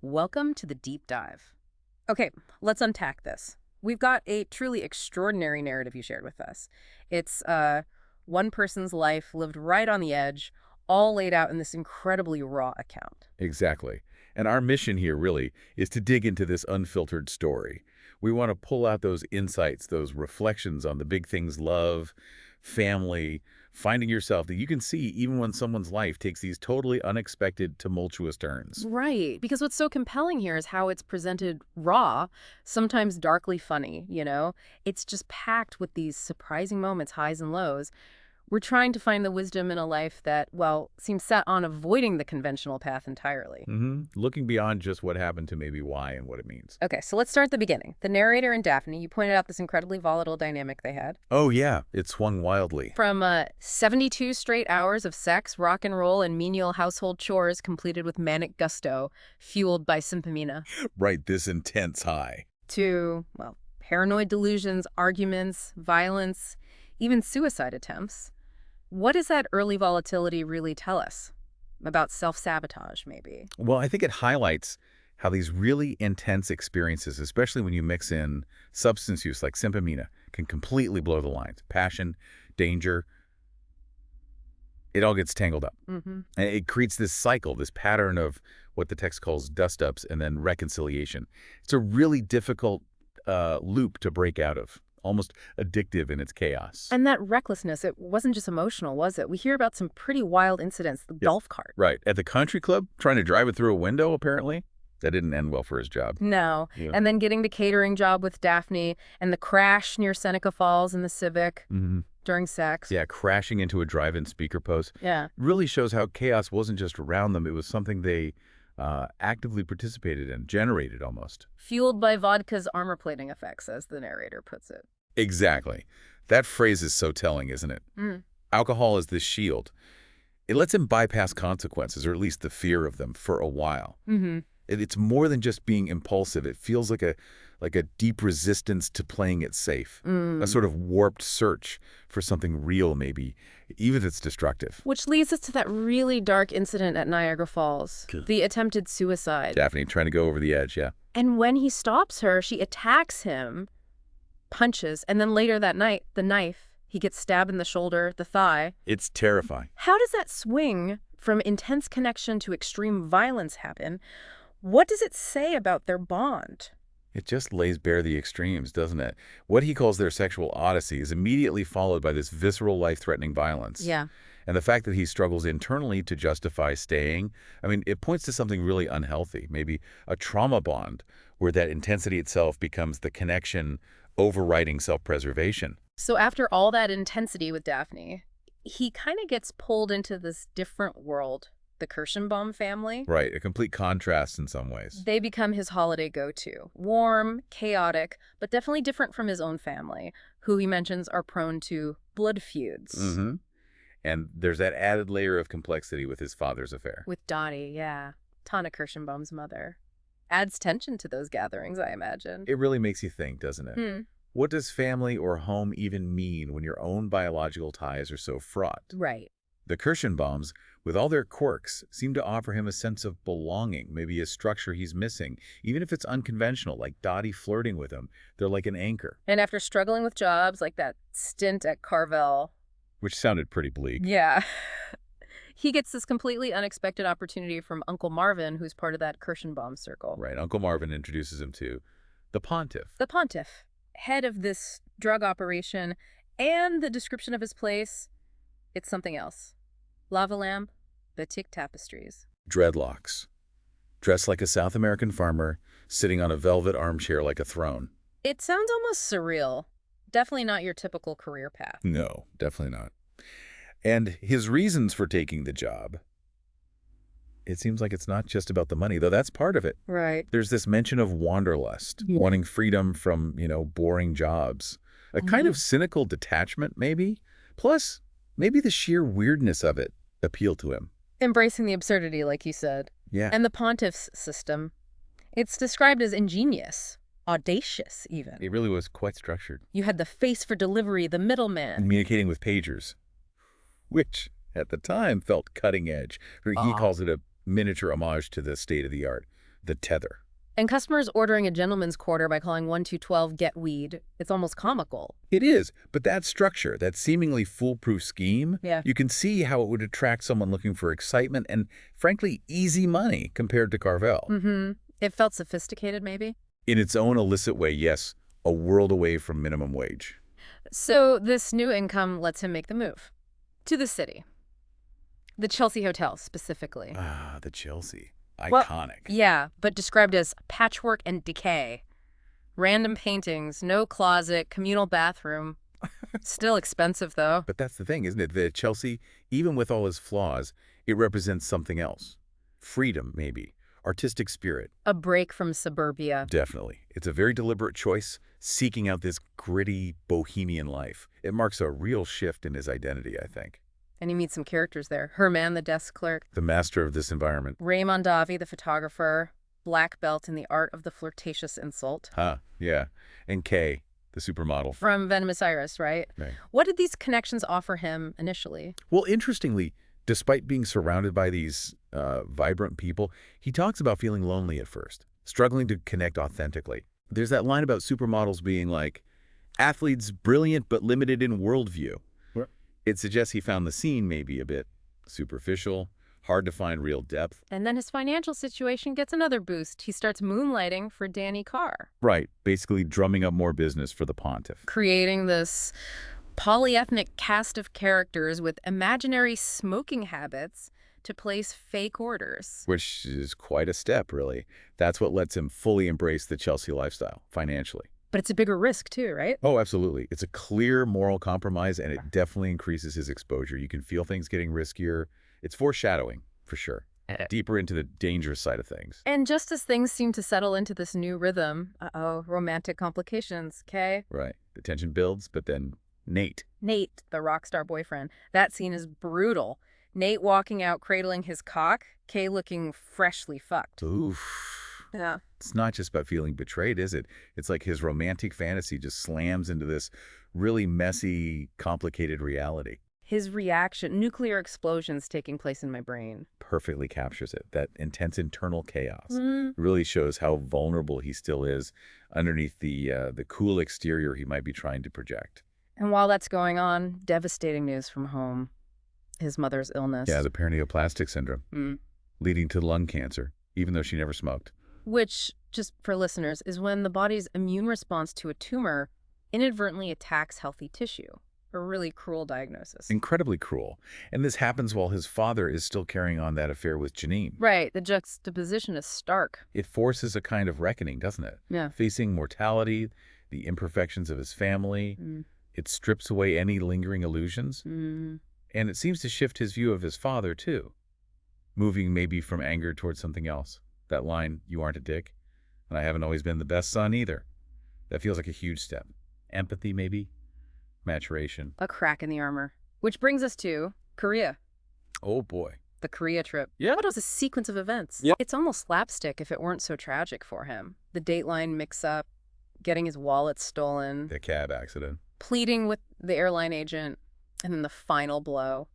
Welcome to the deep dive. Okay, let's unpack this. We've got a truly extraordinary narrative you shared with us. It's one person's life lived right on the edge, all laid out in this incredibly raw account. Exactly. And our mission here really is to dig into this unfiltered story. We want to pull out those insights, those reflections on the big things: love, family, finding yourself, that you can see even when someone's life takes these totally unexpected, tumultuous turns. Right, because what's so compelling here is how it's presented raw, sometimes darkly funny. It's just packed with these surprising moments, highs and lows. We're trying to find the wisdom in a life that, well, seems set on avoiding the conventional path entirely. Looking beyond just what happened to maybe why and what it means. Okay, so let's start at the beginning. The narrator and Daphne, you pointed out this incredibly volatile dynamic they had. Oh yeah, it swung wildly. From 72 straight hours of sex, rock and roll, and menial household chores completed with manic gusto, fueled by sympamina, Right, this intense high. to, well, paranoid delusions, arguments, violence, even suicide attempts. What does that early volatility really tell us? About self-sabotage, maybe? Well, I think it highlights how these really intense experiences, especially when you mix in substance use like sympamina, can completely blow the lines. Passion, danger, it all gets tangled up. Mm-hmm. And it creates this cycle, this pattern of what the text calls dust-ups and then reconciliation. It's a really difficult loop to break out of, almost addictive in its chaos. And that recklessness, it wasn't just emotional, was it? We hear about some pretty wild incidents. The golf cart. Right. At the country club, trying to drive it through a window, apparently. That didn't end well for his job. No. Yeah. And then getting the catering job with Daphne and the crash near Seneca Falls in the Civic during sex. Yeah, crashing into a drive-in speaker post. Yeah. Really shows how chaos wasn't just around them. It was something they actively participated in, generated almost. Fueled by vodka's armor-plating effects, as the narrator puts it. Exactly. That phrase is so telling, isn't it? Mm. Alcohol is this shield. It lets him bypass consequences, or at least the fear of them, for a while. Mm-hmm. It's more than just being impulsive. It feels like a deep resistance to playing it safe, a sort of warped search for something real, maybe, even if it's destructive. Which leads us to that really dark incident at Niagara Falls, the attempted suicide. Daphne trying to go over the edge, yeah. And when he stops her, she attacks him, punches, and then later that night, the knife, he gets stabbed in the shoulder, the thigh. It's terrifying. How does that swing from intense connection to extreme violence happen? What does it say about their bond? It just lays bare the extremes, doesn't it? What he calls their sexual odyssey is immediately followed by this visceral, life-threatening violence. Yeah. And the fact that he struggles internally to justify staying, I mean, it points to something really unhealthy, maybe a trauma bond, where that intensity itself becomes the connection overriding self-preservation. So after all that intensity with Daphne, he kind of gets pulled into this different world, the Kirschenbaum family. Right, a complete contrast in some ways. They become his holiday go-to. Warm, chaotic, but definitely different from his own family, who he mentions are prone to blood feuds. And there's that added layer of complexity with his father's affair. With Dottie, yeah. Tana Kirschenbaum's mother. Adds tension to those gatherings, I imagine. It really makes you think, doesn't it? What does family or home even mean when your own biological ties are so fraught? Right. The Kirschenbaums, with all their quirks, seem to offer him a sense of belonging, maybe a structure he's missing. Even if it's unconventional, like Dottie flirting with him, they're like an anchor. And after struggling with jobs like that stint at Carvel. Which sounded pretty bleak. Yeah. He gets this completely unexpected opportunity from Uncle Marvin, who's part of that Kirschenbaum circle. Right. Uncle Marvin introduces him to the Pontiff. The Pontiff, head of this drug operation, and the description of his place, it's something else. Lava lamp, batik tapestries. Dreadlocks. Dressed like a South American farmer, sitting on a velvet armchair like a throne. It sounds almost surreal. Definitely not your typical career path. No, definitely not. And his reasons for taking the job, it seems like it's not just about the money, though that's part of it. Right. There's this mention of wanderlust, wanting freedom from, boring jobs. A kind of cynical detachment, maybe. Plus, maybe the sheer weirdness of it appealed to him. Embracing the absurdity, like you said. Yeah. And the Pontiff's system, it's described as ingenious, audacious even. It really was quite structured. You had the face for delivery, the middleman. Communicating with pagers, which at the time felt cutting edge. He calls it a miniature homage to the state of the art. the tether. And customers ordering a gentleman's quarter by calling 1212 get weed. It's almost comical. It is, but that structure, that seemingly foolproof scheme, Yeah. you can see how it would attract someone looking for excitement and, frankly, easy money compared to Carvel. Mm-hmm. It felt sophisticated, maybe? In its own illicit way, yes, a world away from minimum wage. So this new income lets him make the move. To the city. The Chelsea Hotel, specifically. Ah, the Chelsea. Well, Iconic. yeah, but described as patchwork and decay. Random paintings, no closet, communal bathroom. Still expensive, though. But that's the thing, isn't it? The Chelsea, even with all his flaws, it represents something else. Freedom, maybe. Artistic spirit. A break from suburbia. Definitely. It's a very deliberate choice, seeking out this gritty, bohemian life. It marks a real shift in his identity, I think. And you meet some characters there. Herman, the desk clerk. The master of this environment. Ray Mondavi, the photographer. Black belt in the art of the flirtatious insult. Huh, yeah. And Kay, the supermodel. From Venomous Iris, right? Right. What did these connections offer him initially? Well, interestingly, despite being surrounded by these vibrant people, he talks about feeling lonely at first, struggling to connect authentically. There's that line about supermodels being like, athletes brilliant but limited in worldview. Right. It suggests he found the scene maybe a bit superficial, hard to find real depth. And then his financial situation gets another boost. He starts moonlighting for Danny Carr, Right, basically drumming up more business for the pontiff. creating this polyethnic cast of characters with imaginary smoking habits to place fake orders. Which is quite a step, really. That's what lets him fully embrace the Chelsea lifestyle, financially. But it's a bigger risk too, right? Oh, absolutely. It's a clear moral compromise, and it definitely increases his exposure. You can feel things getting riskier. It's foreshadowing, for sure. Deeper into the dangerous side of things. And just as things seem to settle into this new rhythm, romantic complications, okay? Right. The tension builds, but then Nate. Nate, the rock star boyfriend. That scene is brutal. Nate walking out cradling his cock, Kay looking freshly fucked. Oof. Yeah. It's not just about feeling betrayed, is it? It's like his romantic fantasy just slams into this really messy, complicated reality. His reaction, nuclear explosions taking place in my brain. Perfectly captures it. That intense internal chaos. Mm. Really shows how vulnerable he still is underneath the cool exterior he might be trying to project. And while that's going on, devastating news from home. His mother's illness. Yeah, the paraneoplastic syndrome, leading to lung cancer, even though she never smoked. Which, just for listeners, is when the body's immune response to a tumor inadvertently attacks healthy tissue. A really cruel diagnosis. Incredibly cruel. And this happens while his father is still carrying on that affair with Janine. Right, the juxtaposition is stark. It forces a kind of reckoning, doesn't it? Yeah. Facing mortality, the imperfections of his family. It strips away any lingering illusions. And it seems to shift his view of his father, too. Moving maybe from anger towards something else. That line, "You aren't a dick, and I haven't always been the best son either." That feels like a huge step. Empathy, maybe? Maturation. A crack in the armor. Which brings us to Korea. Oh, boy. The Korea trip. Yeah. What was a sequence of events? Yeah. It's almost slapstick if it weren't so tragic for him. The Dateline mix-up, getting his wallet stolen, The cab accident. pleading with the airline agent, and then the final blow.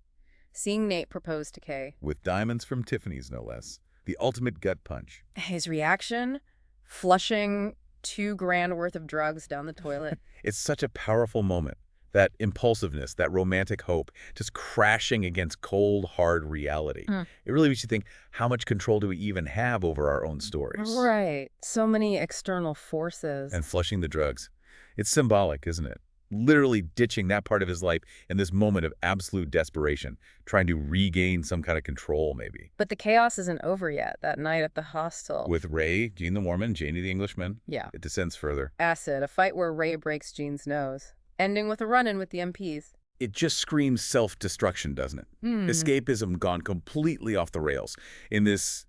Seeing Nate propose to Kay. With diamonds from Tiffany's, no less. The ultimate gut punch. His reaction? Flushing $2,000 worth of drugs down the toilet. It's such a powerful moment. That impulsiveness, that romantic hope, just crashing against cold, hard reality. It really makes you think, how much control do we even have over our own stories? Right. So many external forces. And flushing the drugs. It's symbolic, isn't it? Literally ditching that part of his life in this moment of absolute desperation, trying to regain some kind of control, maybe. But the chaos isn't over yet. That night at the hostel. With Ray, Jean the Mormon, Janie the Englishman, Yeah. it descends further. Acid, a fight where Ray breaks Jean's nose. Ending with a run-in with the MPs. It just screams self-destruction, doesn't it? Escapism gone completely off the rails. In this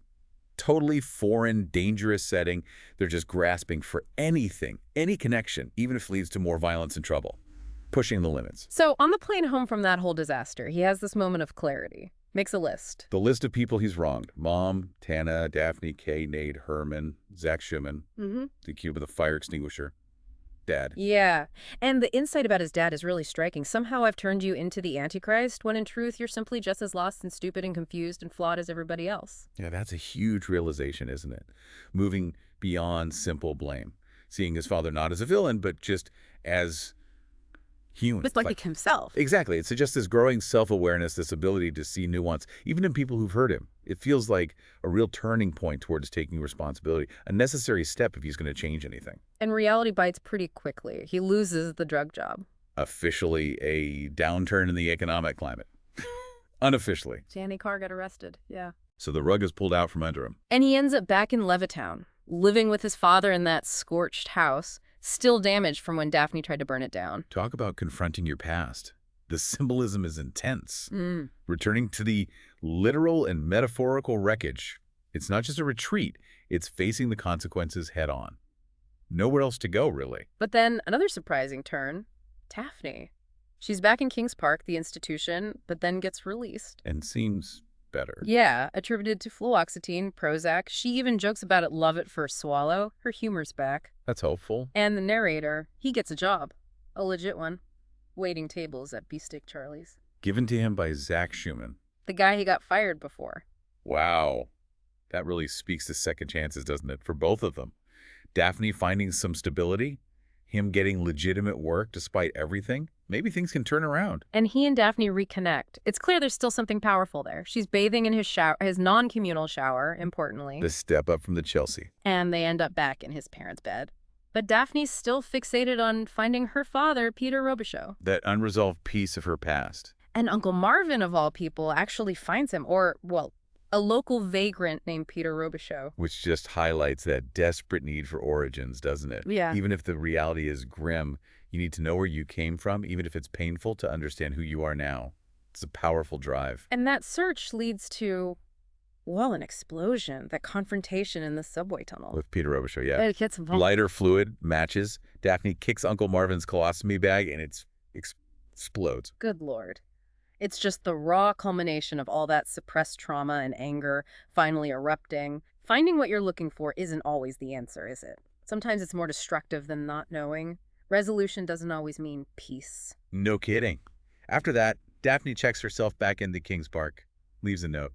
totally foreign, dangerous setting, they're just grasping for anything, any connection, even if it leads to more violence and trouble. Pushing the limits. So on the plane home from that whole disaster, he has this moment of clarity. Makes a list. The list of people he's wronged. Mom, Tana, Daphne, Kay, Nate, Herman, Zach Schumann, the cube with a fire extinguisher. dad. Yeah. And the insight about his dad is really striking. Somehow I've turned you into the Antichrist, when in truth you're simply just as lost and stupid and confused and flawed as everybody else. Yeah, that's a huge realization, isn't it? Moving beyond simple blame. Seeing his father not as a villain, but just as human. Just like himself. Exactly. It's just this growing self-awareness, this ability to see nuance, even in people who've hurt him. It feels like a real turning point towards taking responsibility, a necessary step if he's going to change anything. And reality bites pretty quickly. He loses the drug job. Officially a downturn in the economic climate. Unofficially. Danny Carr got arrested. Yeah. So the rug is pulled out from under him. And he ends up back in Levittown, living with his father in that scorched house, still damaged from when Daphne tried to burn it down. Talk about confronting your past. The symbolism is intense. Mm. Returning to the literal and metaphorical wreckage. It's not just a retreat, it's facing the consequences head on. Nowhere else to go, really. But then another surprising turn, Daphne. She's back in Kings Park, the institution, but then gets released. And seems better. Yeah, attributed to fluoxetine, Prozac. She even jokes about it, love at first swallow. Her humor's back. That's hopeful. And the narrator, he gets a job. A legit one. Waiting tables at Beefsteak Charlie's. Given to him by Zach Schumann. The guy he got fired before. Wow. That really speaks to second chances, doesn't it, for both of them? Daphne finding some stability, him getting legitimate work despite everything. Maybe things can turn around. And he and Daphne reconnect. It's clear there's still something powerful there. She's bathing in his shower, his non-communal shower, importantly. The step up from the Chelsea. And they end up back in his parents' bed. But Daphne's still fixated on finding her father, Peter Robichaux. That unresolved piece of her past. And Uncle Marvin, of all people, actually finds him, or, well, a local vagrant named Peter Robichaux. Which just highlights that desperate need for origins, doesn't it? Yeah. Even if the reality is grim, you need to know where you came from, even if it's painful, to understand who you are now. It's a powerful drive. And that search leads to, well, an explosion, that confrontation in the subway tunnel. With Peter Robichaux, yeah. It gets Lighter fluid matches. Daphne kicks Uncle Marvin's colostomy bag, and it explodes. Good Lord. It's just the raw culmination of all that suppressed trauma and anger finally erupting. Finding what you're looking for isn't always the answer, is it? Sometimes it's more destructive than not knowing. Resolution doesn't always mean peace. No kidding. After that, Daphne checks herself back into Kings Park. Leaves a note.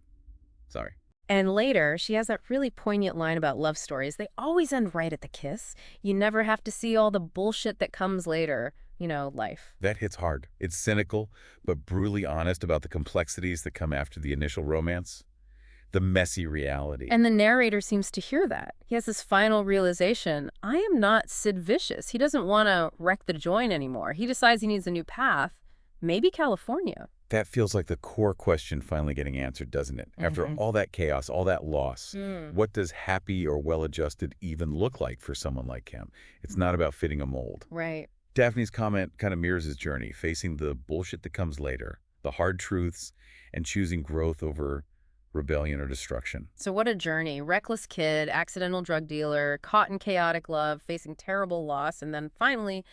Sorry. And later, she has that really poignant line about love stories. They always end right at the kiss. You never have to see all the bullshit that comes later. You know, life. That hits hard. It's cynical, but brutally honest about the complexities that come after the initial romance. The messy reality. And the narrator seems to hear that. He has this final realization, I am not Sid Vicious. He doesn't want to wreck the joint anymore. He decides he needs a new path. Maybe California. That feels like the core question finally getting answered, doesn't it? After all that chaos, all that loss, what does happy or well-adjusted even look like for someone like him? It's not about fitting a mold. Right. Daphne's comment kind of mirrors his journey, facing the bullshit that comes later, the hard truths, and choosing growth over rebellion or destruction. So what a journey. Reckless kid, accidental drug dealer, caught in chaotic love, facing terrible loss, and then finally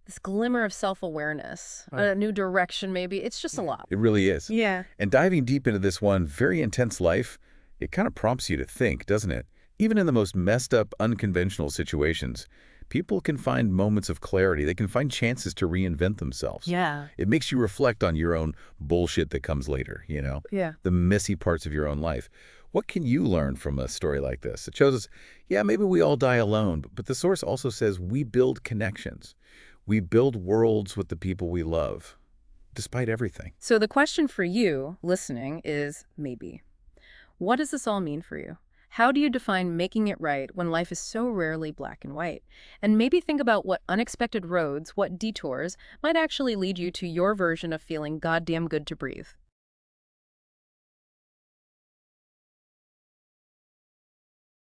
this glimmer of self-awareness, a new direction maybe. It's just a lot. It really is. Yeah. And diving deep into this one very intense life, it kind of prompts you to think, doesn't it? Even in the most messed up, unconventional situations, people can find moments of clarity. They can find chances to reinvent themselves. Yeah. It makes you reflect on your own bullshit that comes later, you know? Yeah. The messy parts of your own life. What can you learn from a story like this? It shows us, yeah, maybe we all die alone, but the source also says we build connections. We build worlds with the people we love, despite everything. So the question for you, listening, is maybe. What does this all mean for you? How do you define making it right when life is so rarely black and white? And maybe think about what unexpected roads, what detours, might actually lead you to your version of feeling goddamn good to breathe.